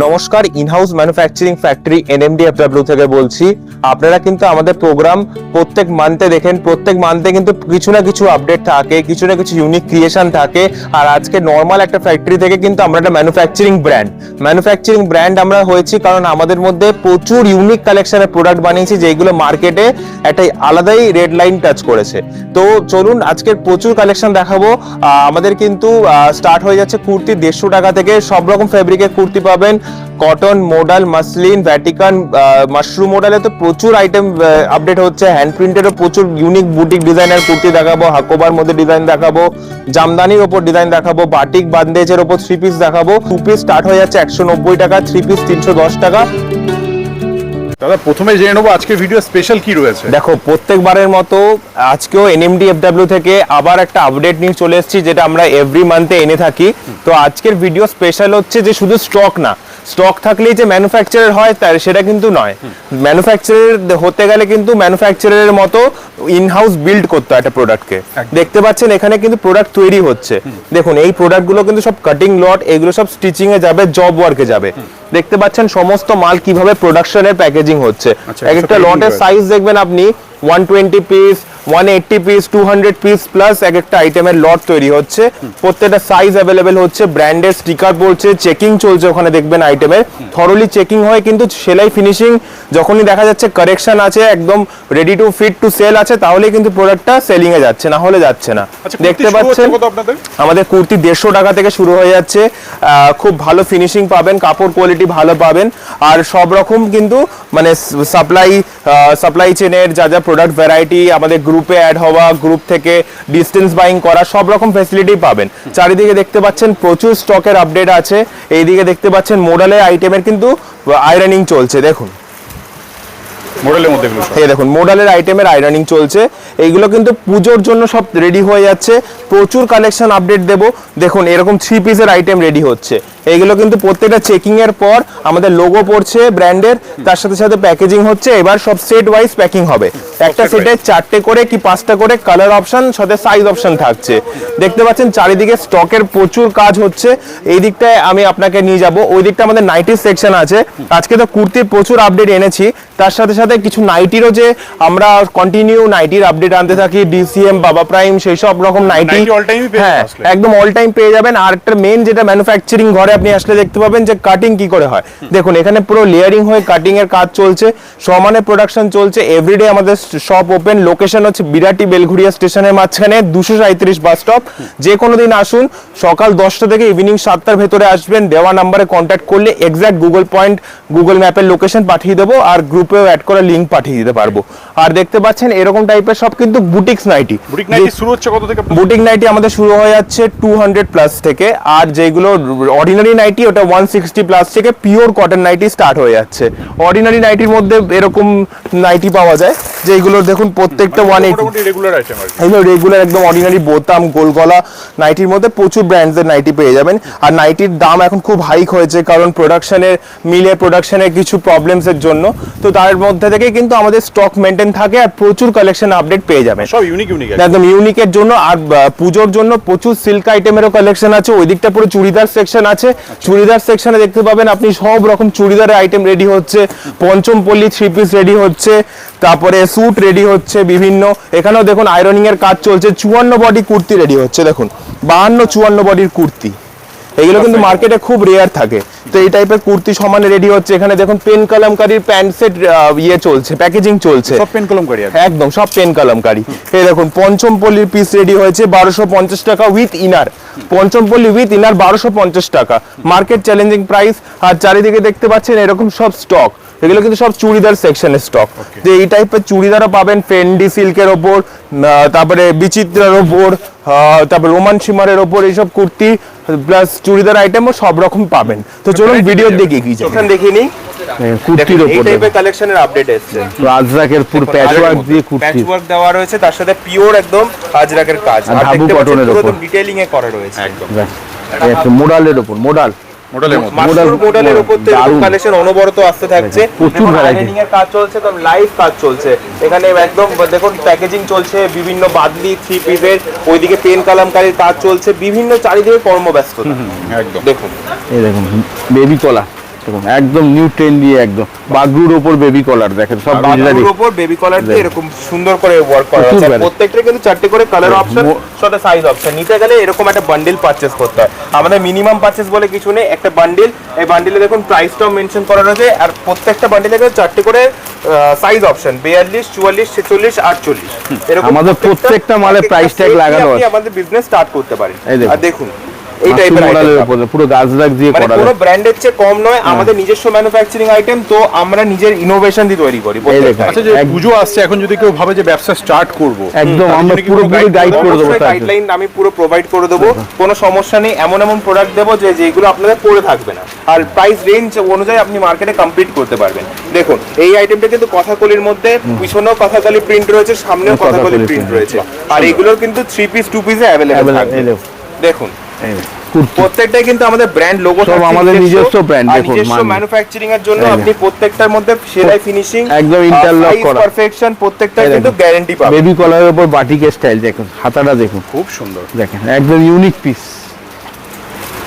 নমস্কার, in-house manufacturing factory NMDFW থেকে বলছি। আপনারা কিন্তু আমাদের প্রোগ্রাম প্রত্যেক মান্থে দেখেন, প্রত্যেক মান্থে কিন্তু কিছু না কিছু আপডেট থাকে, কিছু না কিছু ইউনিক ক্রিয়েশন থাকে। আর আজকে নর্মাল একটা ফ্যাক্টরি থেকে কিন্তু আমরা একটা ম্যানুফ্যাকচারিং ব্র্যান্ড আমরা হয়েছি, কারণ আমাদের মধ্যে প্রচুর ইউনিক কালেকশনের প্রোডাক্ট বানিয়েছি যেগুলো মার্কেটে একটা আলাদাই রেড লাইন টাচ করেছে। তো চলুন আজকের প্রচুর কালেকশন দেখাবো। আমাদের কিন্তু স্টার্ট হয়ে যাচ্ছে কুর্তি 150 টাকা থেকে। সব রকম ফেব্রিকের কুর্তি পাবেন, cotton, modal, muslin, Vatican, mushroom মডেলে তো প্রচুর আইটেম আপডেট হচ্ছে। হ্যান্ড প্রিন্টেরও প্রচুর ইউনিক বুটিক ডিজাইনের কুর্তি দেখাবো, হাকোবার মধ্যে ডিজাইন দেখাবো, জামদানির ওপর ডিজাইন দেখাবো, বাটিক বান্দেজের ওপর 3 পিস দেখাবো। 2 পিস স্টার্ট হয়ে যাচ্ছে 190 টাকা, 3 পিস 310 টাকা। দাদা প্রথমে জেনে নেবো আজকের ভিডিও স্পেশাল কি রয়েছে। দেখো, প্রত্যেকবারের মতো আজকেও NMDFW থেকে আবার একটা আপডেট নিয়ে চলে এসেছি, যেটা আমরা এভরি মান্থে এনে থাকি। তো আজকের ভিডিও স্পেশাল হচ্ছে যে শুধু স্টক না, স্টক থাকলেই যে ম্যানুফ্যাকচারার হয় সেটা কিন্তু নয়। ম্যানুফ্যাকচারার হতে গেলে কিন্তু ম্যানুফ্যাকচারারের মতো ইনহাউস বিল্ড করতে হয় একটা প্রোডাক্টকে। দেখতে পাচ্ছেন এখানে কিন্তু প্রোডাক্ট তৈরি হচ্ছে। দেখুন এই প্রোডাক্টগুলো কিন্তু সব কাটিং লট, এগুলো সব স্টিচিং এ যাবে, জব ওয়ার্কে যাবে। দেখতে পাচ্ছেন সমস্ত মাল কিভাবে প্রোডাকশনের প্যাকেজিং হচ্ছে। এক একটা লটের সাইজ দেখবেন আপনি 120 পিস, 180 পিস, 200 পিস প্লাস এক একটা আইটেমের লট তৈরি হচ্ছে। প্রত্যেকটা সাইজ অ্যাভেলেবেল হচ্ছে, ব্র্যান্ডের স্টিকার পড়ছে, চেকিং চলছে ওখানে দেখবেন আইটেমের। থরলি চেকিং হয়, কিন্তু সেলাই ফিনিশিং যখনই দেখা যাচ্ছে কারেকশন আছে, একদম ready to fit to sell আছে, তাহলে কিন্তু প্রোডাক্টটা সেলিং এ যাচ্ছে, না হলে যাচ্ছে না। দেখতে পাচ্ছেন আমাদের কুর্তি 150 টাকা থেকে শুরু হয়ে যাচ্ছে। খুব ভালো ফিনিশিং পাবেন, কাপড় কোয়ালিটি ভালো পাবেন, আর সব রকম কিন্তু মানে সাপ্লাই চেনের যা যা প্রোডাক্ট ভ্যারাইটি, আমাদের গ্রুপে অ্যাড হওয়া, গ্রুপ থেকে ডিস্টেন্স বাইং করা, সব রকম ফ্যাসিলিটি পাবেন। চারিদিকে দেখতে পাচ্ছেন প্রচুর স্টকের আপডেট আছে। এইদিকে দেখতে পাচ্ছেন মডেলের আইটেমের কিন্তু আয়রনিং চলছে। দেখুন মডেলের মধ্যে দেখুন মডেলের আইটেমের আয়রনিং চলছে। এইগুলো কিন্তু পুজোর জন্য সব রেডি হয়ে যাচ্ছে। প্রচুর কালেকশন আপডেট দেব। দেখুন এরকম 3 পিসের আইটেম রেডি হচ্ছে। এইগুলো কিন্তু প্রত্যেকটা চেকিং এর পর আমাদের লোগো পড়ছে ব্র্যান্ডের, তার সাথে সাথে প্যাকেজিং হচ্ছে। এবার সব সেট ওয়াইজ প্যাকিং হবে। একটা সেটে 4টে করে কি 5টা করে কালার অপশন, সাথে সাইজ অপশন থাকছে। দেখতে পাচ্ছেন চারিদিকে স্টকের প্রচুর কাজ হচ্ছে। এই দিকটায় আমি আপনাকে নিয়ে যাব, ওই দিকটা আমাদের নাইটির সেকশন আছে। আজকে তো কুর্তির প্রচুর আপডেট এনেছি, তার সাথে সাথে কিছু নাইটিরও, যে আমরা কন্টিনিউ নাইটির আপডেট আনতে থাকি, DCM, বাবা প্রাইম, সেই সব রকম নাইটি হ্যাঁ একদম অল টাইম পেয়ে যাবেন। আর একটা মেন যেটা ম্যানুফ্যাকচারিং ঘরে আপনি আসলে দেখতে পাবেন যে কাটিং কি করে হয়। দেখুন এখানে পুরো লেয়ারিং হয়ে কাটিং এর কাজ চলছে, সমানে প্রোডাকশন চলছে। এভরিডে আমাদের শপ ওপেন। লোকেশন হচ্ছে বিরাটি বেলঘুরিয়া স্টেশনের মাঝখানে, 237 বাস স্টপ। যে কোনো দিন আসুন, সকাল 10টা থেকে ইভিনিং 7টার ভেতরে আসবেন। দেওয়া নাম্বারে কন্ট্যাক্ট করলে এক্সাক্ট গুগল ম্যাপের লোকেশন পাঠিয়ে দেবো, আর গ্রুপেও অ্যাড করে লিঙ্ক পাঠিয়ে দিতে পারবো। আর দেখতে পাচ্ছেন এরকম টাইপের সব কিন্তু বুটিক্স নাইটি। শুরু হচ্ছে কত থেকে? বুটিক নাইটি আমাদের শুরু হয়ে যাচ্ছে 200 প্লাস থেকে, আর যেগুলো অর্ডিনারি নাইটি ওটা 160 প্লাস থেকে পিওর কটন নাইটি স্টার্ট হয়ে যাচ্ছে। অর্ডিনারি নাইটির মধ্যে এরকম নাইটি পাওয়া যায় যেগুলো দেখুন প্রত্যেকটা 180 রেগুলার আইটেম। এগুলো রেগুলার একদম অর্ডিনারি বোতাম গোল গলা নাইটির মধ্যে প্রচুর ব্র্যান্ডসের নাইটি পেয়ে যাবেন। আর নাইটির দাম এখন খুব হাইক হয়েছে, কারণ প্রোডাকশনের কিছু প্রবলেমস এর জন্য। তো তার মধ্যে থেকে কিন্তু আমাদের স্টক মেনটেন থাকে, আর প্রচুর কালেকশন আপডেট পেয়ে যাবেন, সব ইউনিক একদম ইউনিকের জন্য। আর পুজোর জন্য প্রচুর সিল্ক আইটেমেরও কালেকশন আছে। ওই দিকটা পুরো চুড়িদার সেকশন আছে। চুড়িদার সেকশনে দেখতে পাবেন আপনি সব রকম চুড়িদারের আইটেম রেডি হচ্ছে। পঞ্চম পল্লী 3 পিস রেডি হচ্ছে, তারপরে স্যুট রেডি হচ্ছে বিভিন্ন। এখানেও দেখুন আয়রনিং এর কাজ চলছে। 54 বডি কুর্তি রেডি হচ্ছে। দেখুন 52-54 বডির কুর্তি, এগুলো কিন্তু মার্কেটে খুব রেয়ার থাকে। তো এই টাইপের কুর্তি সমানে রেডি হচ্ছে। এখানে দেখুন পেন কলমকারীর প্যান্ট সেট চলছে, প্যাকেজিং চলছে। সব পেন কলমকারী একদম সব পেন কলমকারী। এই দেখুন পঞ্চম পল্লীর পিস রেডি হয়েছে 1250 টাকা উইথ ইনার। পঞ্চম পল্লী উইথ ইনার 1250 টাকা, মার্কেট চ্যালেঞ্জিং প্রাইস। আর চারিদিকে দেখতে পাচ্ছেন এরকম সব স্টক, এগুলো কিন্তু সব চুড়িদার সেকশনের স্টক। যে এই টাইপের চুড়িদারও পাবেন ফেন্ডি সিল্কের ওপর, তারপরে বিচিত্রার ওপর, তারপর রোমান শিমারের ওপর, এইসব কুর্তি প্লাস চুড়িদার আইটেমও সব রকম পাবেন। তো চলুন ভিডিও দেখি কি এখানে দেখিনি কুর্তির ওপর এই টাইপের কালেকশনের আপডেট এসেছে। আজরাকের পুরো প্যাচওয়ার্ক দিয়ে কুর্তি, প্যাচওয়ার্ক দেওয়া রয়েছে, তার সাথে পিওর একদম আজরাকের কাজ, আর ধাবু কটনের ওপর ডিটেইলিং এ করা রয়েছে একদম। একটু মডেলের ওপর মডেলের উপর থেকে কালেকশন অনবরত আসতে থাকছে। প্রচুর ভ্যারাইটি এর কাজ চলছে, তো লাইভ কাজ চলছে এখানে একদম। দেখুন প্যাকেজিং চলছে বিভিন্ন বাদলি 3 পিসের, ওইদিকে পেন কলমকারীর কাজ চলছে, বিভিন্ন চারিদিকে কর্মব্যস্ত একদম। দেখুন এই দেখুন বেবি কলা, দেখুন একদম নিউ ট্রেন্ডি, একদম বাগরুর ওপর বেবি কলার দেখেন, সব গুজরাটি বাগরুর উপর বেবি কলার দিয়ে এরকম সুন্দর করে ওয়ার্ক করা প্রচুর আছে। variety। প্রত্যেকটা কিন্তু চারটি করে কালার অপশন, সাথে সাইজ অপশন। নিতে গেলে এরকম একটা বান্ডিল পারচেজ করতে হয়। আমাদের মিনিমাম পারচেজ বলে কিছু নেই, একটা বান্ডিল, এই বান্ডিলে দেখুন প্রাইসটাও মেনশন করা রয়েছে। আর প্রত্যেকটা বান্ডিলে কিন্তু চারটি করে সাইজ অপশন, 42, 44, 46, 48 এরকম আমাদের প্রত্যেকটা মালে price tag লাগানো আপনি আছে। আমাদের বিজনেস স্টার্ট করতে পারেন। এই দেখুন। আর দেখুন এই মাসুম টাইপের মডেলের আইটেম, উপরে পুরো গাছরাগ দিয়ে মানে করা কোনো যায়। ব্র্যান্ডের চেয়ে কম নয়, আমাদের নিজস্ব ম্যানুফ্যাকচারিং আইটেম, তো আমরা নিজের ইনোভেশন দিয়ে তৈরি করি প্রত্যেকটা দেখুন। আচ্ছা, যে পুজো আসছে, এখন যদি কেউ ভাবে যে ব্যবসা স্টার্ট করব, একদম তার আমরা জন্য কি পুরোপুরি কোনো গাইড করে দেবো। তার জন্য। গাইডলাইন আমি পুরো প্রোভাইড করে দেবো, কোনো সমস্যা নেই। এমন এমন প্রোডাক্ট দেবো যেগুলো আপনাদের পড়ে থাকবে না, আর প্রাইস রেঞ্জ অনুযায়ী আপনি মার্কেটে কমপ্লিট করতে পারবেন। দেখুন এই আইটেমটা কিন্তু কথাকলির মধ্যে, পিছনেও কথাকলি প্রিন্ট রয়েছে, সামনেও কথাকলি কথাকলি প্রিন্ট print রয়েছে, আর এগুলোর কিন্তু 3 পিস 2 পিসে অ্যাভেলেবল থাকবে। এই দেখুন। দেখুন এই দেখুন, কুর্তি। প্রত্যেকটাই কিন্তু আমাদের ব্র্যান্ড লোগো, সব আমাদের নিজস্ব brand, দেখুন, নিজস্ব মানে। ম্যানুফ্যাকচারিং এর জন্য এই আপনি প্রত্যেকটার মধ্যে সেলাই ফিনিশিং একদম interlock করা। পারফেকশন প্রত্যেকটা এই কিন্তু দেখুন। গ্যারান্টি পাবেন। বেবি কলারের উপর বাটিকের স্টাইল দেখুন, হাতাটা দেখুন, খুব সুন্দর। দেখেন একদম ইউনিক পিস।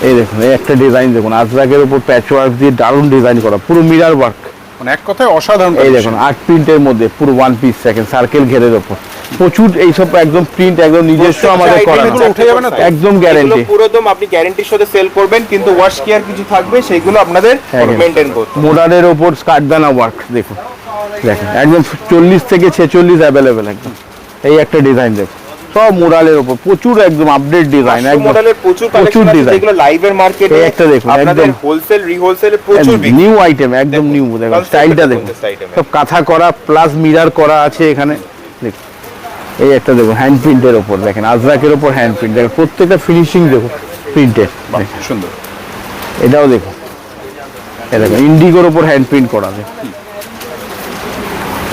এই দেখুন, এই একটা ডিজাইন দেখুন, আজরাকের উপর প্যাচ ওয়ার্ক দিয়ে দারুণ ডিজাইন করা, পুরো মিরর ওয়ার্ক। মানে এক কথায় অসাধারণ। এই দেখুন আর্ট প্রিন্টের মধ্যে পুরো ওয়ান পিস দেখেন, সার্কেল ঘেরের ওপর প্রচুর এইসব একদম প্রিন্ট, একদম নিজস্ব আমাদের করা, এগুলো উঠে যাবে না তো? একদম গ্যারান্টি। পুরো দম আপনি গ্যারান্টির সাথে সেল করবেন, কিন্তু ওয়াশ কেয়ার কিছু থাকবে সেগুলো আপনাদের মেইনটেইন করতে হবে। মোডারের ওপর স্কার্টদানা ওয়ার্ক দেখুন, দেখেন একদম 40 থেকে 46 অ্যাভেলেবেল একদম। এই একটা ডিজাইন দেখুন, সব মোডালের ওপর প্রচুর একদম আপডেট ডিজাইন, একদম মডেলের প্রচুর প্রচুর কালেকশন আছে ডিজাইন। যেগুলো লাইভের মার্কেটে এই একটা দেখুন, আপনাদের একদম হোলসেল রিহোলসেল প্রচুর বিক্রি। নিউ আইটেম, একদম দেখুন, নিউ দেখুন, concept স্টাইলটা দেখুন, দেখুন, this item এর। সব কাঁথা করা প্লাস মিরর করা আছে এখানে দেখুন। এই একটা দেখুন হ্যান্ড প্রিন্টের ওপর দেখেন, আজরাকের ওপর হ্যান্ড প্রিন্ট দেখেন, প্রত্যেকটা ফিনিশিং দেখুন প্রিন্টের। বাহ, সুন্দর। এটাও দেখুন, এই দেখুন ইন্ডিগোর ওপর হ্যান্ড প্রিন্ট করা দেখুন।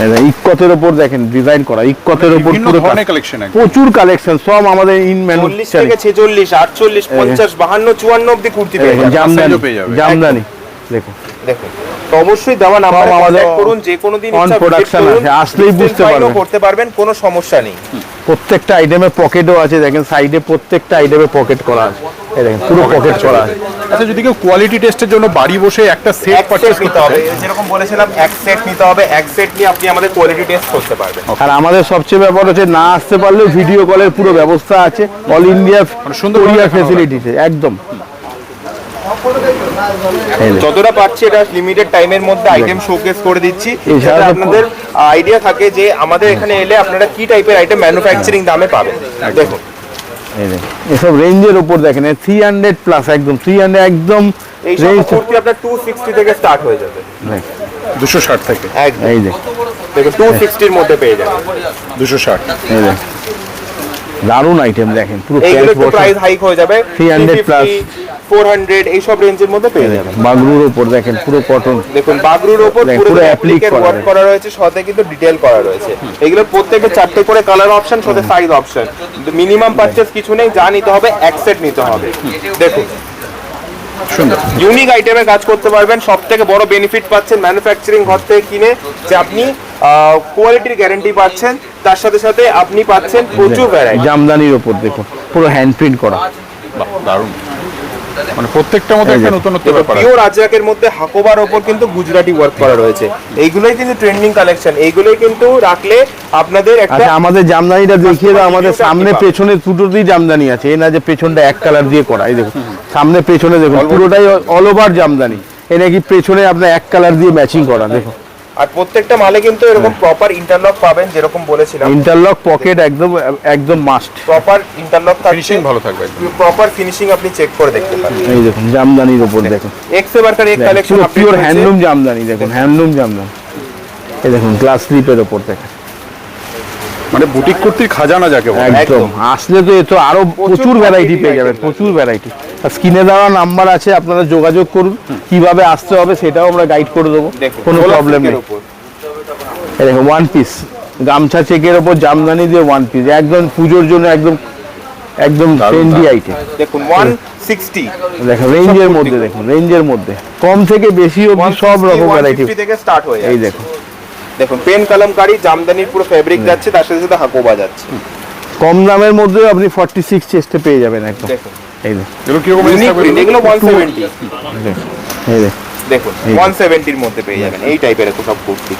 এই দেখুন, ইক্কতের ওপর দেখেন ডিজাইন করা, ইক্কতের ওপর বিভিন্ন পুরো ধরনের কালেকশন একদম। প্রচুর কালেকশন, সব আমাদের ইন 40 ম্যানুফ্যাকচারিং। থেকে 46, 48, 50, 52, 54 অবধি কুর্তি পেয়ে যাবেন। জামদানি, size ও পেয়ে যাবে। জামদানি দেখুন। দেখুন তো অবশ্যই দেওয়া নাম্বারে আমাদের কন্টাক্ট করুন, যে কোনো দিন on ইচ্ছা production visit করুন, আছে, আসলেই বুঝতে distance fine ও পারবেন। করতে পারবেন, কোনো সমস্যা নেই। প্রত্যেকটা আইটেমে পকেটও আছে দেখেন, সাইডে প্রত্যেকটা আইটেমে পকেট করা আছে। এই দেখেন পুরো পকেট করা আছে। আচ্ছা, যদি কেউ কোয়ালিটি টেস্টের জন্য বাড়ি বসে একটা সেট এক পারচেজ সেট নিতে করতে হবে, হবে, যেরকম বলেছিলাম এক সেট নিতে হবে, এক সেট নিয়ে আপনি আমাদের কোয়ালিটি টেস্ট করতে পারবেন। আর আমাদের সবচেয়ে ব্যাপার হচ্ছে না আসতে পারলেও ভিডিও কলের পুরো ব্যবস্থা আছে, অল ইন্ডিয়া সুন্দর কোরিয়ার দেখানো হবে। ফেসিলিটিতে একদম। এই দেখুন, যতটা পাচ্ছি এটা লিমিটেড টাইমের মধ্যে আইটেম শোকেস করে দিচ্ছি, এছাড়া যাতে তো আপনাদের আইডিয়া থাকে যে আমাদের এখানে এলে আপনারা কি টাইপের আইটেম ম্যানুফ্যাকচারিং দামে পাবেন। দেখুন এই দেখুন, এসব রেঞ্জের উপর দেখেন 300 প্লাস, একদম 300 একদম এই সব রেঞ্জ। কুর্তি আপনার 260 থেকে স্টার্ট হয়ে যাবে। 260 থেকে একদম এই দেখুন, দেখুন 260 এর মধ্যে পেয়ে যাবেন। 260। এই দেখুন দারুণ আইটেম দেখেন, পুরো এইগুলো প্যাচ একটু প্রাইস হাইক হয়ে যাবে, 300 plus 400 এই সব রেঞ্জের মধ্যে পেয়ে যাবেন। বাগরুর উপর দেখেন পুরো কটন। দেখুন বাগরুর ওপর দেখুন, পুরো পুরো অ্যাপ্লিকের applique করা ওয়ার্ক রয়েছে। করা রয়েছে, সাথে কিন্তু ডিটেইল করা রয়েছে। এগুলো প্রত্যেকটা চারটে করে কালার অপশন, সাথে সাইজ অপশন। মিনিমাম পারচেজ কিছু নেই, যা নিতে হবে এক সেট নিতে হবে। দেখুন সুন্দর। ইউনিক আইটেমে কাজ করতে পারবেন, সব থেকে বড় বেনিফিট পাচ্ছেন ম্যানুফ্যাকচারিং ঘর থেকে কিনে, যে আপনি কোয়ালিটির গ্যারান্টি পাচ্ছেন, তার সাথে সাথে আপনি পাচ্ছেন প্রচুর ভ্যারাইটি। জামদানির উপর দেখুন পুরো হ্যান্ড প্রিন্ট করা। বাহ, দারুণ। মানে প্রত্যেকটার মধ্যে একটা নতুনত্ব ব্যাপার আছে। পিওর আজরাকের মধ্যে হাকোবার ওপর কিন্তু গুজরাটি ওয়ার্ক করা রয়েছে। এইগুলোই কিন্তু ট্রেন্ডিং কালেকশন, এইগুলোই কিন্তু রাখলে আপনাদের একটা আচ্ছা আমাদের জামদানিটা দেখিয়ে দাও, আমাদের review টা সামনে কি পাবেন? পেছনে দুটোতেই জামদানি আছে, এই না যে পেছনটা এক কালার দিয়ে করা। এই দেখুন সামনে পেছনে দেখুন পুরোটাই অল ওভার জামদানি, এই নাকি পেছনে আপনার এক কালার দিয়ে ম্যাচিং করা। দেখুন আর প্রত্যেকটা মালে কিন্তু এরকম প্রপার ইন্টারলক পাবেন, যেরকম বলেছিলাম ইন্টারলক পকেট একদম একদম মাস্ট। প্রপার ইন্টারলক ফিনিশিং ভালো থাকবে একদম। প্রপার ফিনিশিং আপনি চেক করে দেখতে পারেন। এই দেখুন জামদানির উপর দেখুন, এক্সে বার্কার এক কালেকশন পুরো আপনি পিওর হ্যান্ডলুম জামদানি দেখুন, হ্যান্ডলুম জামদানি। এই দেখুন গ্লাস স্লিপের উপর দেখেন, মানে বুটিক কুর্তির খাজানা যাকে বলে। একদম একদম। আসলে তো এ তো আরো প্রচুর ভ্যারাইটি quantity পেয়ে যাবেন, item প্রচুর ভ্যারাইটি। আর স্ক্রিনে দেওয়া নাম্বার আছে, আপনারা যোগাযোগ করুন, কিভাবে আসতে হবে সেটাও আমরা গাইড করে দেবো, দেখুন কোনো গোলাপ প্রবলেম সিল্কের নেই। উপর। এই দেখুন ওয়ান পিস গামছা চেকের ওপর জামদানি দিয়ে ওয়ান পিস, একদম পুজোর জন্য একদম একদম ট্রেন্ডি আইটেম। দেখুন 160 দেখুন রেঞ্জের মধ্যে, দেখুন রেঞ্জের মধ্যে কম থেকে বেশি অবধি সব রকম ভ্যারাইটি। 150 থেকে স্টার্ট হয়ে এই যায়। দেখুন দেখুন পেন কলমকারী জামদানির পুরো ফেব্রিক যাচ্ছে, তার সাথে সাথে হাকোবা যাচ্ছে। কম দামের মধ্যে আপনি 46 চেস্টে পেয়ে যাবেন একদম। দেখুন এই দেখুন, এগুলো কিরকম range ইউনিক থাকবে? প্রিন্ট, এগুলো 170। দেখুন, এই দেখুন দেখুন 170 এর মধ্যে পেয়ে যাবেন এই টাইপের এত সব কুর্তি।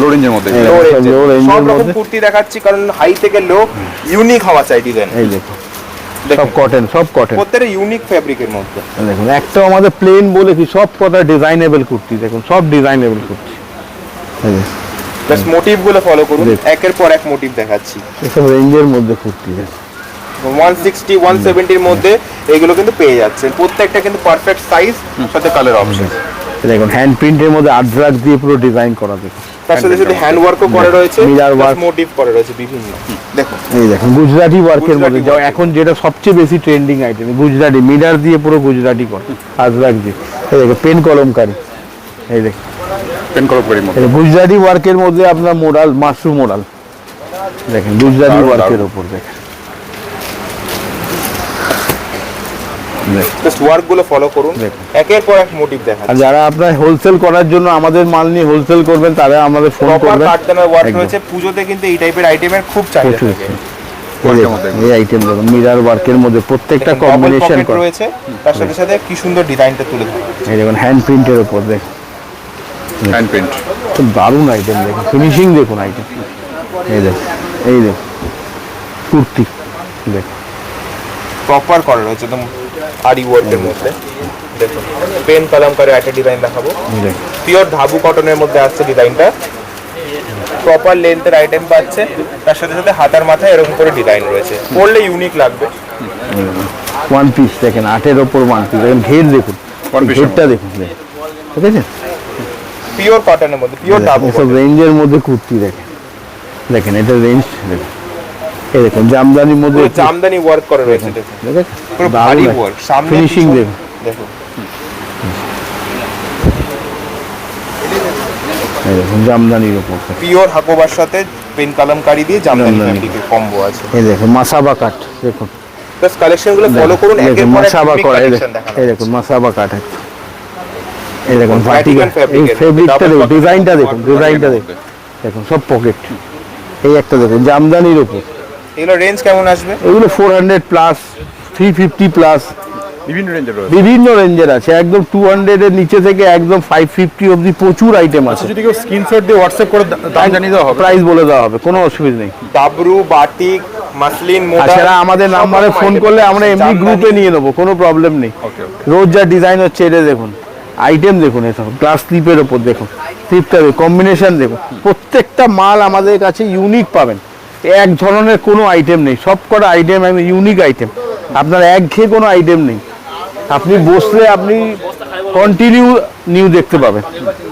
লো রেঞ্জের মধ্যে এই Low range low range সব এর রকম মধ্যে। কুর্তি দেখাচ্ছি কারণ হাই থেকে লো ইউনিক হওয়া চাই ডিজাইন। এই দেখুন সব কটন, সব কটন। প্রত্যেকটা ইউনিক ফেব্রিকের মধ্যে। দেখুন একটা আমাদের প্লেন বলে কি সব কথা ডিজাইনেবল কুর্তি, দেখুন সব ডিজাইনেবল কুর্তি। এই যে প্লাস মোটিভ গুলো ফলো করুন, দেখুন। একের পর এক মোটিভ দেখাচ্ছি। এসব রেঞ্জের মধ্যে কুর্তি দেখুন। 160 170 এর মধ্যে এগুলো কিন্তু পেয়ে যাচ্ছেন, প্রত্যেকটা কিন্তু পারফেক্ট সাইজ, সাথে কালার অপশন। দেখুন হ্যান্ড প্রিন্টের মধ্যে আর্টওয়ার্ক দিয়ে পুরো ডিজাইন করা দেখুন। তার সাথে সাথে হ্যান্ড ওয়ার্কও করা রয়েছে, Mirror work। মোটিভ করা রয়েছে বিভিন্ন। দেখুন এই দেখুন গুজরাটি ওয়ার্কের মধ্যে গুজরাটি work। এখন যেটা সবচেয়ে বেশি ট্রেন্ডিং আইটেম গুজরাটি মিরার দিয়ে পুরো গুজরাটি করা আর্টওয়ার্ক দিয়ে। এই দেখুন পেন কলমকারি, এই দেখুন পেন কলমকারীর মধ্যে এই গুজরাটি ওয়ার্কের মধ্যে আপনার মোরাল মাশরুম মোরাল দেখেন গুজরাটি দারুণ, ওয়ার্কের দারুণ। উপর দেখেন। জাস্ট ওয়ার্ক গুলো ফলো করুন, দেখুন। একের পর এক মোটিভ আর দেখাচ্ছি। যারা আপনার হোলসেল করার জন্য আমাদের মাল নিয়ে হোলসেল করবেন তারা আমাদের ফোন প্রপার করবেন। কাঠদানার ওয়ার্ক একদম। রয়েছে, পুজোতে কিন্তু এই টাইপের আইটেমের খুব চাহিদা প্রচুর। থাকে। এই দেখুন, এই আইটেম দেখুন মিরার ওয়ার্কের মধ্যে প্রত্যেকটা ডাবল কম্বিনেশন পকেট করা। রয়েছে, তার সাথে সাথে কি সুন্দর ডিজাইনটা তুলে ধরা। এই দেখুন হ্যান্ড প্রিন্টের উপর দেখুন হ্যান্ড প্রিন্ট। খুব দারুণ আইটেম দেখুন, ফিনিশিং দেখুন আইটেম। এই দেখুন, এই দেখুন কুর্তি দেখুন প্রপার করা রয়েছে একদম আরি ওয়ার্কের মধ্যে। দেখুন পেন কলমকারী একটা ডিজাইন দেখাবো, এই দেখুন পিওর ধাবু কটনের মধ্যে আসছে ডিজাইনটা, প্রপার লেন্থের আইটেম পাচ্ছে, তার সাথে সাথে হাতার মাথায় এরকম করে ডিজাইন রয়েছে, পরলে ইউনিক লাগবে। ওয়ান পিস দেখেন আটের ওপর ওয়ান পিস দেখেন, ঘের দেখুন One piece ঘেরটা দেখুন দেখুন, ঠিক আছে পিওর কটনের মধ্যে, পিওর ধাবু এসব রেঞ্জের মধ্যে কুর্তি দেখেন। দেখেন এটা রেঞ্জ দেখুন, এই দেখুন জামদানির মধ্যে পুরো জামদানি ওয়ার্ক করা রয়েছে। দেখুন পুরো ভারী ওয়ার্ক, সামনে ফিনিশিং পিছন- দেখুন। দেখুন এই দেখুন জামদানির উপর পিওর হাকোবার সাথে পেন কলমকারী দিয়ে জামদানি জামদানি। ফ্যাব্রিকের কম্বো আছে। এই দেখুন মাসাবা কাট দেখুন, প্লাস কালেকশন গুলো ফলো করুন, একের দেখুন পর এক মাসাবা unique করা, এই collection দেখুন দেখানো এই দেখুন মাসাবা কাট আছে। এই দেখুন Vatican ভার্টিক্যাল fabric এই এর ফেব্রিকটা double দেখুন, pocket ডিজাইনটা work দেখুন, করা ডিজাইনটা এর দেখুন, মধ্যে। দেখুন সব পকেট। এই একটা দেখুন জামদানির উপর, এগুলো রেঞ্জ কেমন আসবে? এগুলো 400 প্লাস 350 প্লাস বিভিন্ন রেঞ্জের রয়েছে। বিভিন্ন রেঞ্জের আছে, একদম 200 এর নিচে থেকে একদম 550 অবধি প্রচুর আইটেম আছে। যদি কেউ স্ক্রিনশট দিয়ে হোয়াটসঅ্যাপ করে দাম জানিয়ে দেওয়া হবে। প্রাইস বলে দেওয়া হবে, কোনো অসুবিধা নেই। ডাবরু, বাটিক, মাসলিন, মোটা, তাছাড়া আমাদের সব নাম্বারে রকম ফোন item করলে আছে। আমরা এমনি জামদানি, গ্রুপে নিয়ে নেবো, কোনো প্রবলেম নেই। ওকে ওকে। রোজ যা ডিজাইন হচ্ছে এটা দেখুন, আইটেম দেখুন, এসব গ্লাস স্লিপের ওপর দেখুন, স্লিপটা দেখুন, কম্বিনেশন দেখুন, প্রত্যেকটা মাল আমাদের কাছে ইউনিক পাবেন। এক ধরনের কোনো আইটেম নেই, সব কটা আইটেম একদম ইউনিক আইটেম, আপনার একঘেয়ে কোনো আইটেম নেই। আপনি বসলে আপনি কন্টিনিউ নিউ দেখতে পাবেন।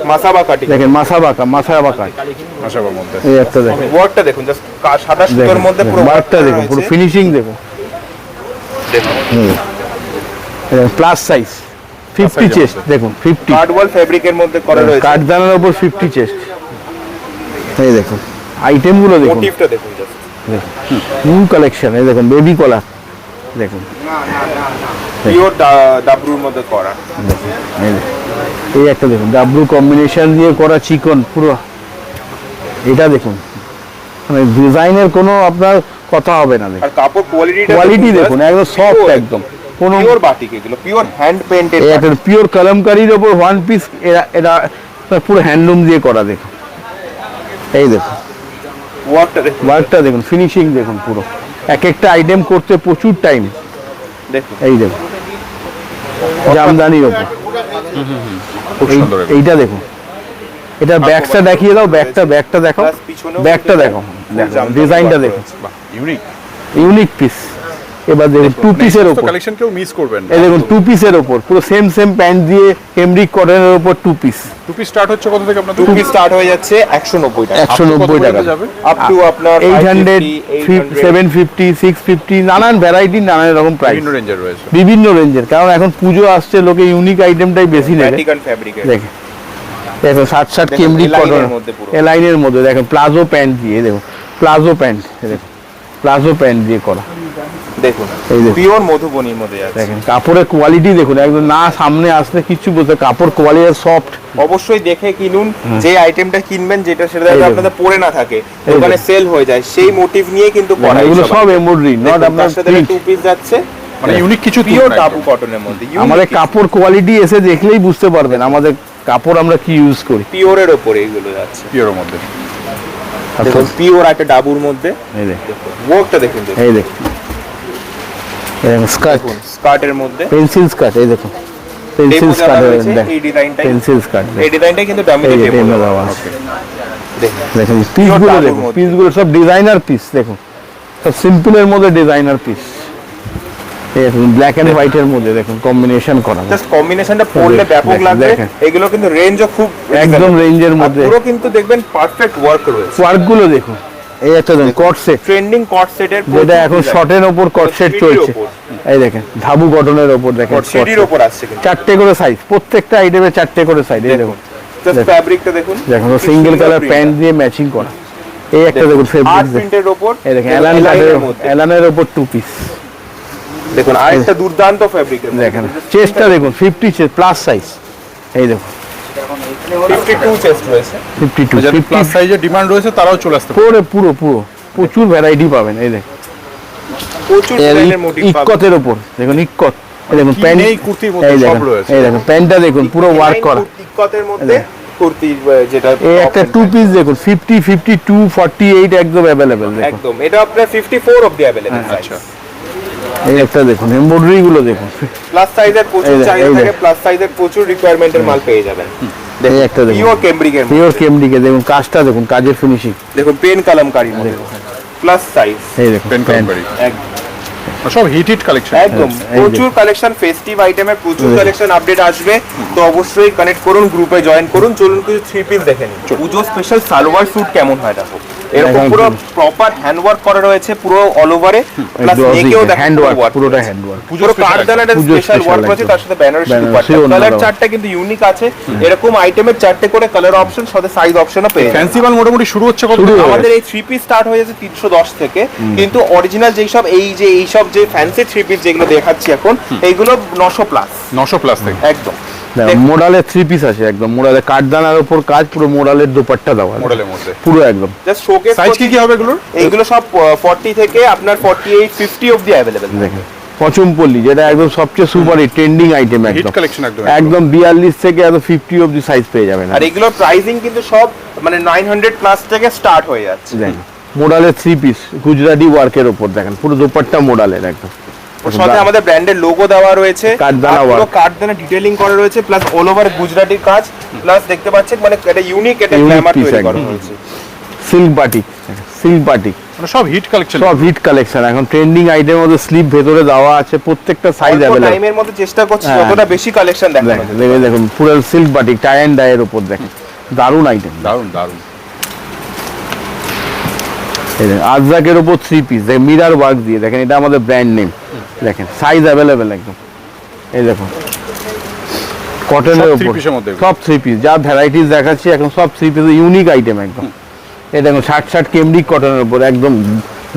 মাসাবা কাটিং। দেখেন মাসাবা কাট আশাবার মধ্যে। এই একটা দেখেন, ওয়ার্কটা দেখুন, জাস্ট সাদা সুতোর দেখেন মধ্যে পুরো ওয়ার্কটা দেখুন, পুরো ফিনিশিং দেখুন। দেখুন প্লাস সাইজ 50 চেস্ট দেখুন, 50 কার্ডওয়াল ফেব্রিকের মধ্যে করা রয়েছে। কাঠদানার উপর 50 চেস্ট। এই দেখুন আইটেমগুলো দেখুন, মোটিভটা দেখুন জাস্ট। New collection. এই দেখুন বেবি কলার দেখুন, পিওর ডাবরুর মধ্যে করা। এই দেখুন, এই একটা দেখুন ডাবলু কম্বিনেশন দিয়ে করা চিকন পুরো, এটা দেখুন মানে ডিজাইনের কোনো আপনার কথা হবে না। দেখুন আর কাপড় কোয়ালিটি দেখুন, একদম সফট, একদম কোনো পিওর বাটিক, এগুলো পিওর হ্যান্ড পেইন্টেড। এই একটা পিওর কলমকারির ওপর ওয়ান পিস, এটা পুরো হ্যান্ডলুম দিয়ে করা দেখুন। এই দেখুন ওয়ার্কটা দেখুন, ওয়ার্কটা দেখুন, ফিনিশিং দেখুন, পুরো এক একটা আইটেম করতে প্রচুর টাইম। দেখুন এই দেখুন জামদানির ওপর, খুব সুন্দর। এইটা দেখুন, এটা ব্যাকটা দেখিয়ে দাও, ব্যাকটা দেখাও, Plus পিছনেও ব্যাকটা কিন্তু দেখো, জামদানি ডিজাইনটা work দেখুন, রয়েছে। বাহ, ইউনিক। Unique piece. এবার দেখুন টু পিসের ওপর, কালেকশন কেউ মিস করবেন না। এই দেখুন টু পিসের ওপর পুরো সেম প্যান্ট দিয়ে এমব্রিক কটনের ওপর two piece. Two piece start হচ্ছে কত থেকে আপনাদের? টু পিস স্টার্ট হয়ে যাচ্ছে 190 টাকা, 190 টাকা, যাবে? আপ টু আপনার 800 800 750 650 নানান ভ্যারাইটি, নানান রকম প্রাইস, বিভিন্ন রেঞ্জের রয়েছে। বিভিন্ন রেঞ্জের। কারণ এখন পুজো আসছে, লোকে ইউনিক আইটেমটাই বেশি নেবে। ভ্যাটিকান ফেব্রিকের। দেখেন দেখুন 60 দেখুন, কেমব্রিক এলাইনের কটন, মধ্যে পুরো। এলাইনের মধ্যে দেখেন প্লাজো প্যান্ট দিয়ে, দেখুন প্লাজো প্যান্ট, দেখুন প্লাজো প্যান্ট দিয়ে করা। দেখুন এই দেখুন। পিওর মধুবনীর মধ্যে আছে। দেখেন কাপড়ের কোয়ালিটি দেখুন, একদম না সামনে আসলে কিচ্ছু বলতে, কাপড় কোয়ালিটি সফট। অবশ্যই দেখে কিনুন, যে আইটেমটা কিনবেন যেটা সেটা যাতে দেখুন। আপনাদের পরে না থাকে, দোকানে সেল হয়ে যায়, সেই মোটিভ নিয়ে কিন্তু করা। এগুলো সব এমব্রয়ডারি, নট আপনার প্রিন্ট। টু পিস যাচ্ছে মানে ইউনিক কিছু পিওর তুলনা ডাবু একদম। কটনের মধ্যে। আমাদের কাপড় কোয়ালিটি এসে দেখলেই বুঝতে পারবেন আমাদের কাপড় আমরা কি ইউজ করি। পিওরের ওপরে এইগুলো যাচ্ছে, পিওরের মধ্যে। দেখুন পিওর একটা ডাবুর মধ্যে, এই দেখুন ওয়ার্কটা দেখুন, এই দেখুন স্কার্ট, দেখুন স্কার্টের মধ্যে পেন্সিল স্কার্ট, এই দেখুন পেন্সিল স্কার্ট, এই ডিজাইনটাই, পেন্সিল স্কার্ট, এই ডিজাইনটাই কিন্তু ডমিনেট দেওয়া আছে। দেখুন দেখুন পিসগুলো দেখুন, পিসগুলো সব ডিজাইনার পিস, দেখুন সব সিম্পলের মধ্যে ডিজাইনার পিস। দেখুন ব্ল্যাক এন্ড হোয়াইট এর মধ্যে দেখুন কম্বিনেশন করা, জাস্ট কম্বিনেশনটা পরলে ব্যাপক লাগবে। এগুলো কিন্তু রেঞ্জও খুব একদম রেঞ্জের মধ্যে, পুরো কিন্তু দেখবেন পারফেক্ট ওয়ার্ক রয়েছে। ওয়ার্কগুলো দেখুন, এই একটা দেখুন কট সেট, ট্রেন্ডিং কট সেটের, যেটা এখন শর্টের উপর কট সেট চলছে। এই দেখেন ধাবু কটনের উপর দেখেন সিডির উপর আসছে কিন্তু চারটে করে সাইজ, প্রত্যেকটা আইটেমে চারটে করে সাইজ। এই দেখুন জাস্ট ফ্যাব্রিকটা দেখুন, দেখুন সিঙ্গেল কালার প্যান্ট দিয়ে ম্যাচিং করা। এই একটা দেখুন ফেব্রিক প্রিন্টের উপর, এই দেখেন এলানের উপর টু পিস দেখুন, আরেকটা দুর্দান্ত ফ্যাব্রিকের দেখেন। চেস্টটা দেখুন 50 চেস্ট প্লাস সাইজ, এই দেখুন 52 চেস্ট রয়েছে, 52 যাদের প্লাস সাইজের ডিমান্ড রয়েছে তারাও চলে আসতে পারে। পুরো প্রচুর ভ্যারাইটি পাবেন। এই দেখুন প্রচুর ডিজাইনের মোটিভ পাবেন। ইক্কতের উপর দেখুন, ইক্কত, এই দেখুন প্যান্ট, এই কুর্তির মধ্যে সব রয়েছে। এই দেখুন প্যান্টটা দেখুন পুরো ওয়ার্ক করা, ইক্কতের মধ্যে কুর্তি, যেটা এই একটা টু পিস দেখুন 50, 52, 48 একদম अवेलेबल দেখুন, একদম এটা আপনার 54 অবধি अवेलेबल। আচ্ছা, এই একটা দেখুন এমব্রয়ডারি গুলো দেখুন, প্লাস সাইজের প্রচুর এই চাহিদা থাকে, দেখুন। প্লাস সাইজের প্রচুর রিকোয়ারমেন্টের মাল পেয়ে যাবেন। এই একটা দেখুন পিওর কেমব্রিকের, পিওর কেমডিকে দেখুন, কাজটা দেখুন, কাজের ফিনিশিং দেখুন পেন কালামকারীর মধ্যে প্লাস সাইজ, এই দেখুন পেন কালামকারী, একদম সব হিট কালেকশন। একদম এই প্রচুর কালেকশন, ফেস্টিভ আইটেমের প্রচুর কালেকশন আপডেট আসবে। তো অবশ্যই কানেক্ট করুন, গ্রুপে জয়েন করুন। চলুন কিছু থ্রি পিস দেখে নিন। পুজো স্পেশাল সালোয়ার স্যুট কেমন হয় দেখো, এরকম একদম। পুরো প্রপার হ্যান্ড ওয়ার্ক করা রয়েছে পুরো অল ওভারে, প্লাস নেকেও দেখো হ্যান্ড ওয়ার্ক, ওয়ার্ক পুরোটা হ্যান্ড ওয়ার্ক, পুরো কাঠদানাটা পুজো স্পেশাল special ওয়ার্ক রয়েছে, একদম। তার সাথে বেনারসি বেনারসি দুপাট্টা। ওড়না কালার দেওয়া। চার্টটা কিন্তু ইউনিক আছে, এরকম আইটেমের চারটে করে কালার অপশন, সাথে সাইজ অপশনও পেয়ে যাবেন। ফ্যান্সি মাল মোটামুটি শুরু হচ্ছে কত? আমাদের এই থ্রি পিস স্টার্ট হয়ে যাচ্ছে 310 থেকে, কিন্তু অরিজিনাল যেই সব এইসব যে ফ্যান্সি থ্রি পিস যেগুলো দেখাচ্ছি এখন, এইগুলো 900 প্লাস, 900 প্লাস থেকে একদম মোডালের থ্রি পিস আছে, একদম মোডালের কাঠদানার উপর কাজ, পুরো মোডালের দোপাট্টা দেওয়া মডেলের মধ্যে। পুরো একদম। Just showcase. সাইজ কি হবে এগুলোর? এইগুলো সব 40 থেকে আপনার 48, 50 অবধি अवेलेबल। দেখেন পচমপল্লী, যেটা একদম সবচেয়ে সুপার ট্রেন্ডিং আইটেম, হিট একদম কালেকশন একদম। একদম 42 থেকে একদম 50 অবধি সাইজ পেয়ে যাবেন। আর এগুলোর প্রাইসিং কিন্তু সব মানে 900 প্লাস থেকে স্টার্ট হয়ে যাচ্ছে। দেখেন মোডালের থ্রি পিস গুজরাটি ওয়ার্কের উপর দেখেন, পুরো দোপাট্টা মোডালের একদম। ওর সাথে আমাদের ব্র্যান্ডের লোগো দেওয়া রয়েছে, কাঠদানা আর পুরো work। কাঠদানা ডিটেইলিং করা রয়েছে, প্লাস অল ওভার গুজরাটির কাজ, প্লাস দেখতে পাচ্ছেন মানে এটা ইউনিক, এটা Unique গ্ল্যামার piece তৈরি করা একদম। হয়েছে। সিল্ক বাটিক, সিল্ক বাটিক মানে সব হিট কালেকশন। সব হিট কালেকশন, এখন ট্রেন্ডিং আইটেম মধ্যে স্লিপ ভেতরে দেওয়া আছে, প্রত্যেকটা সাইজ অল্প अवेलेबल। টাইমের মধ্যে চেষ্টা করছি হ্যাঁ। যতটা বেশি কালেকশন দেখানো দেখেন যায়। দেখুন পুরো সিল্ক বাটিক টাই অ্যান্ড ডাইয়ের উপর দেখেন, দারুণ আইটেম। দারুণ দারুণ। এই দেখেন আজরাকের উপর থ্রি পিস, দেখেন মিরার ওয়ার্ক দিয়ে, দেখেন এটা আমাদের ব্র্যান্ড নেম, দেখেন সাইজ अवेलेबल একদম। এই দেখুন কটনের সব উপর three piece এর মধ্যে এগুলো? সব থ্রি পিস, যা ভ্যারাইটিস দেখাচ্ছি এখন সব থ্রি পিস, ইউনিক আইটেম একদম। এই দেখুন 60 কেমব্রিক কটনের উপর একদম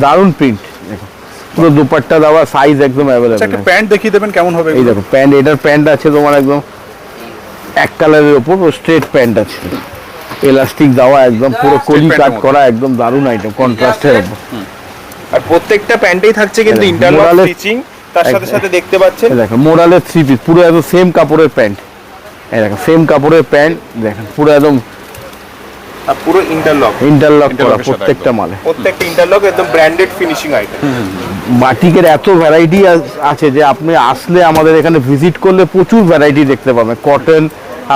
দারুণ প্রিন্ট, দেখুন পুরো দুপাট্টা দেওয়া, সাইজ একদম আচ্ছা, अवेलेबल। একটা প্যান্ট দেখিয়ে দেবেন কেমন হবে? এই দেখো প্যান্ট, এটার প্যান্ট আছে তোমার একদম এক কালারের উপর, স্ট্রেট প্যান্ট আছে, এলাস্টিক দেওয়া একদম, পুরো কলি pant কাট এর করা, একদম দারুণ আইটেম কন্ট্রাস্টের উপর। আর প্রত্যেকটা প্যান্টেই থাকছে কিন্তু এই দেখেন, ইন্টারলক মোরালের- স্টিচিং, তার সাথে সাথে দেখতে পাচ্ছেন এই দেখো মোডালের থ্রি পিস, পুরো একদম সেম কাপড়ের প্যান্ট। এই দেখো সেম কাপড়ের প্যান্ট, দেখেন পুরো একদম আর পুরো ইন্টারলক, ইন্টারলক করা Interlock এর সাথে প্রত্যেকটা মালে। প্রত্যেকটা ইন্টারলক একদম ব্র্যান্ডেড ফিনিশিং আইটেম। বাটিকের এত ভ্যারাইটি আছে যে আপনি আসলে আমাদের এখানে ভিজিট করলে প্রচুর ভ্যারাইটি দেখতে পাবেন। কটন,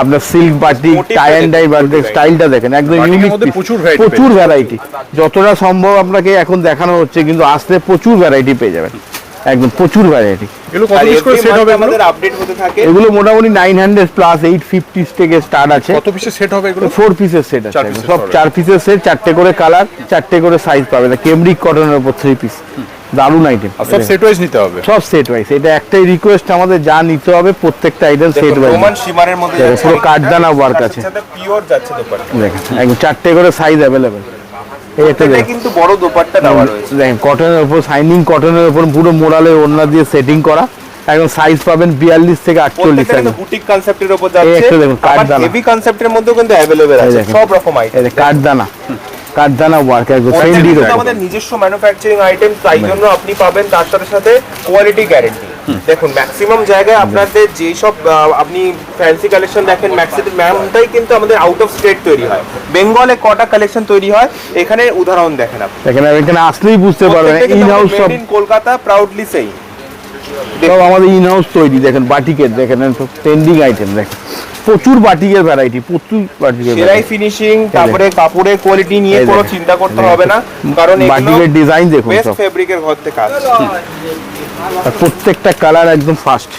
আপনার silk batik, Motif tie and dye দেখুন, বাটিক, স্টাইলটা দেখেন একদম বাটিকের ইউনিক, মধ্যে প্রচুর variety প্রচুর পেয়ে ভ্যারাইটি, যতটা সম্ভব আপনাকে এখন দেখানো হচ্ছে, কিন্তু আসলে প্রচুর ভ্যারাইটি পেয়ে যাবেন, একদম প্রচুর ভ্যারাইটি। এগুলো কত আর পিস করে every সেট month হবে এগুলো? আমাদের আপডেট হতে থাকে। এগুলো মোটামুটি 900 প্লাস 850 থেকে স্টার্ট আছে। কত পিসের সেট হবে এগুলো? 4 পিসের সেট আছে, চার piece সব হবে। 4 পিসের সেট, 4টে করে কালার, 4টে করে সাইজ পাবেন। কেমব্রিক কটনের উপর 3 পিস, দারুণ আইটেম। আর সব সেট ওয়াইজ নিতে হবে? সব সেট ওয়াইজ, এটা একটাই রিকোয়েস্ট আমাদের, যা নিতে হবে প্রত্যেকটা আইটেম সেট দেখুন, ওয়াইজ। রোমান শিমারের মধ্যে দেখুন, যাচ্ছে, পুরো কাঠদানা work তার আছে। সাথে পিওর যাচ্ছে দোপাট্টা। দেখেন একদম 4টে করে সাইজ अवेलेबल। এই একটা এটা দেখেন, কিন্তু বড় দোপাট্টা দেওয়া রয়েছে। দেখেন কটনের উপর, শাইনিং কটনের উপর পুরো মোড়ালের ওড়না দিয়ে সেটিং করা, একদম সাইজ পাবেন 42 থেকে 48 প্রত্যেকটা সাইজ। কিন্তু বুটিক কনসেপ্টের উপর এই যাচ্ছে, একটা দেখুন, কাঠদানা। হেভি কনসেপ্টের মধ্যেও কিন্তু अवेलेबल এই আছে দেখেন। সব রকম আইটেম। এই যে কাঠদানা, কাঠদানা ওয়ার্ক একদম ট্রেন্ডির উপর। আমাদের নিজস্ব ম্যানুফ্যাকচারিং আইটেম, তাই জন্য আপনি পাবেন তার সাথে সাথে কোয়ালিটি গ্যারান্টি। দেখুন ম্যাক্সিমাম জায়গায় আপনাদের যেই সব আপনি ফ্যান্সি কালেকশন দেখেন ম্যাক্সিমামটাই কিন্তু আমাদের আউট অফ স্টেট তৈরি হয়। বেঙ্গলে কটা কালেকশন তৈরি হয় এখানে উদাহরণ দেখেন আপনি। এখানে আসলেই বুঝতে পারবেন ইন হাউস সব মেড ইন কলকাতা প্রাউডলি সেই সব আমাদের ইন হাউস তৈরি। দেখেন বাটিকের দেখেন ট্রেন্ডিং আইটেম দেখেন, প্রচুর বাটিকের ভ্যারাইটি, প্রচুর বাটিকের সেলাই ফিনিশিং, তারপরে কাপড়ের কোয়ালিটি নিয়ে এই কোনো দেখেন। চিন্তা করতে হবে না, কারণ বাটিকের ডিজাইন দেখুন বেস্ট সব, ফেব্রিকের ঘর থেকে আসছে। আর প্রত্যেকটা কালার একদম ফার্স্ট,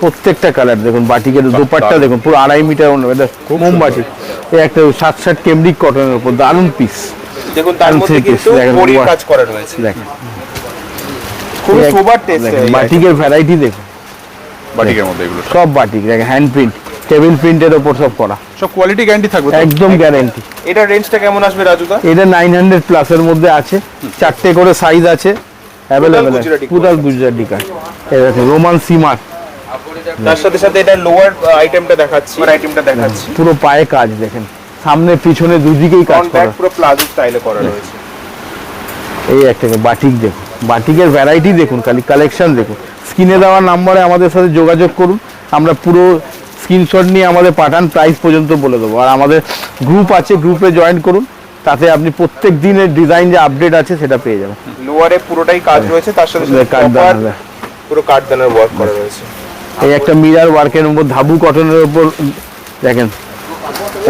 প্রত্যেকটা কালার দেখুন। বাটিকের দোপাট্টা দেখুন পুরো 2.5 মিটার, এটা মোমবাটি। এই একটা 7 কেমব্রিক কটনের উপর দারুণ পিস দেখুন তার মধ্যে কিন্তু বড়ি কাজ করা রয়েছে, দেখেন খুব সুপার টেস্ট। বাটিকের ভ্যারাইটি দেখুন, বাটিকের মধ্যে এগুলো সব বাটিক দেখেন, হ্যান্ড প্রিন্ট, টেবিল প্রিন্টের উপর সব করা, সব কোয়ালিটি গ্যারান্টি থাকবে তো? একদম গ্যারান্টি। এটা রেঞ্জটা কেমন আসবে রাজুদা? এটা 900 প্লাসের মধ্যে আছে, 4টে করে সাইজ আছে অ্যাভেলেবেল, গুজরাটি পুরাল গুজরাটি কাজ। এই দেখেন রোমান সিমার, তার সাথে সাথে এটা লোয়ার আইটেমটা দেখাচ্ছি, পুরো পায়ে কাজ দেখেন, সামনে পিছনে দুদিকেই কাজ করা। কন্ট্যাক্ট পুরো প্লাজো স্টাইলে করা রয়েছে। এই একটা বাটিক দেখুন, বাটিকের ভ্যারাইটি দেখুন, খালি কালেকশন দেখুন। স্ক্রিনে দেওয়া নাম্বারে আমাদের সাথে যোগাযোগ করুন, আমরা পুরো স্ক্রিনশট নিয়ে আমাদের পাঠান, প্রাইস পর্যন্ত বলে দেবো। আর আমাদের গ্রুপ আছে, গ্রুপে জয়েন করুন, তাতে আপনি প্রত্যেক দিনের ডিজাইন যে আপডেট আছে সেটা পেয়ে যাবেন। লোয়ারে পুরোটাই কাজ রয়েছে, তার সাথে সাথে কাঠদানা, পুরো কাঠদানার ওয়ার্ক করা রয়েছে। এই একটা মিরার ওয়ার্কের উপর ধাবু কটনের উপর দেখেন,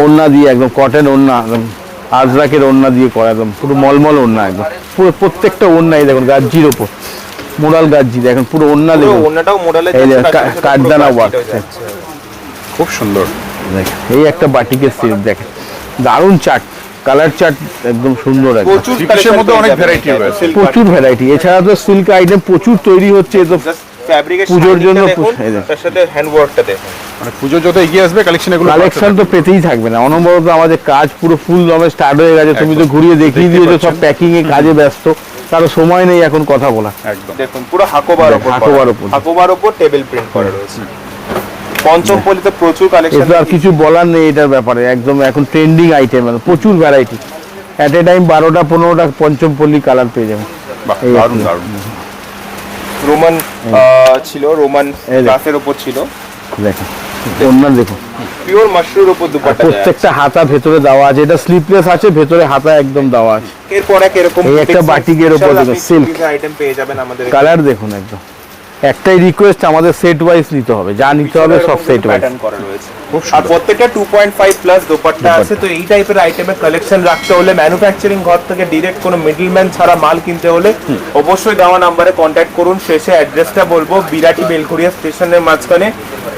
ওড়না দিয়ে একদম কটন ওড়না, একদম আজরাকের ওড়না দিয়ে করা, একদম পুরো মলমল ওড়না, একদম পুরো প্রত্যেকটা ওড়নাই দেখুন গাজ্জির ওপর, মোড়াল গাজ্জি দেখেন, পুরো ওড়না দেখুন, ওন্নাটাও মডেলে কাঠদানা ওয়ার্ক। খুব সুন্দর। দেখেন এই একটা বাটিকের সিল্ক দেখেন, দারুণ চার্ট, কালার চার্ট একদম সুন্দর, একদম প্রচুর সিল্কের মধ্যে অনেক ভ্যারাইটি রয়েছে। প্রচুর ভ্যারাইটি। এছাড়া তো সিল্ক আইটেম প্রচুর তৈরি হচ্ছে, এ তো ফ্যাব্রিকের পুজোর জন্য তার সাথে হ্যান্ড ওয়ার্কটা দেখুন। মানে পুজো যত এগিয়ে আসবে কালেকশন এগুলো কালেকশন তো পেতেই থাকবে না, অনবরত আমাদের কাজ পুরো ফুল দমে স্টার্ট হয়ে গেছে। তুমি তো ঘুরিয়ে দেখিয়ে দিয়েছো, সব প্যাকিং এ কাজে ব্যস্ত, কারো সময় নেই এখন কথা বলা। একদম দেখুন পুরো হাকোবার উপর টেবিল প্রিন্ট করা রয়েছে। পঞ্চমপল্লীতে প্রচুর কালেকশন, এটা আর কিছু বলার নেই এটার ব্যাপারে, একদম এখন ট্রেন্ডিং আইটেম, প্রচুর ভ্যারাইটি। এট এ টাইম 12টা 15টা পঞ্চমপল্লী কালার পেয়ে যাবেন। বাহ, এই দারুণ একটা। দারুণ। রোমান ছিল, রোমান গ্লাসের উপর ছিল, দেখুন ওড়না দেখুন, পিওর মাশরুমের উপর দুপাট্টা দেয়া আছে। প্রত্যেকটা হাতা ভেতরে দেওয়া আছে, এটা স্লিপলেস আছে, ভেতরে হাতা একদম দেওয়া আছে। এরপর এক এরকম এই একটা বাটিকের উপর দেখুন, সিল্ক আইটেম পেয়ে যাবেন আমাদের। কালার দেখুন, একদম একটাই রিকোয়েস্ট, আমাদের সেট ওয়াইজ নিতে হবে, যা নিতে হবে সব সেট ওয়াইজ। প্যাটার্ন করা রয়েছে, আর প্রত্যেকটা 2.5 প্লাস দোপাট্টা আছে। তো এই টাইপের আইটেমের কালেকশন রাখতে হলে, ম্যানুফ্যাকচারিং ঘর থেকে ডাইরেক্ট কোনো মিডলম্যান ছাড়া মাল কিনতে হলে অবশ্যই দেওয়া নাম্বারে কন্ট্যাক্ট করুন। শেষে অ্যাড্রেসটা বলবো, বিরাটি বেলঘরিয়া স্টেশনের মাঝখানে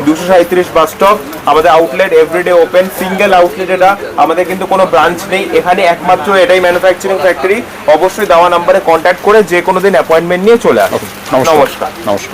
237 বাস স্টপ। আমাদের outlet everyday open, single outlet এটা, আমাদের কিন্তু কোনো ব্রাঞ্চ নেই এখানে, একমাত্র এটাই ম্যানুফ্যাকচারিং ফ্যাক্টরি। অবশ্যই দেওয়া নাম্বারে কন্ট্যাক্ট করে যে কোনো দিন অ্যাপয়েন্টমেন্ট নিয়ে চলে আসুন। নমস্কার। নমস্কার।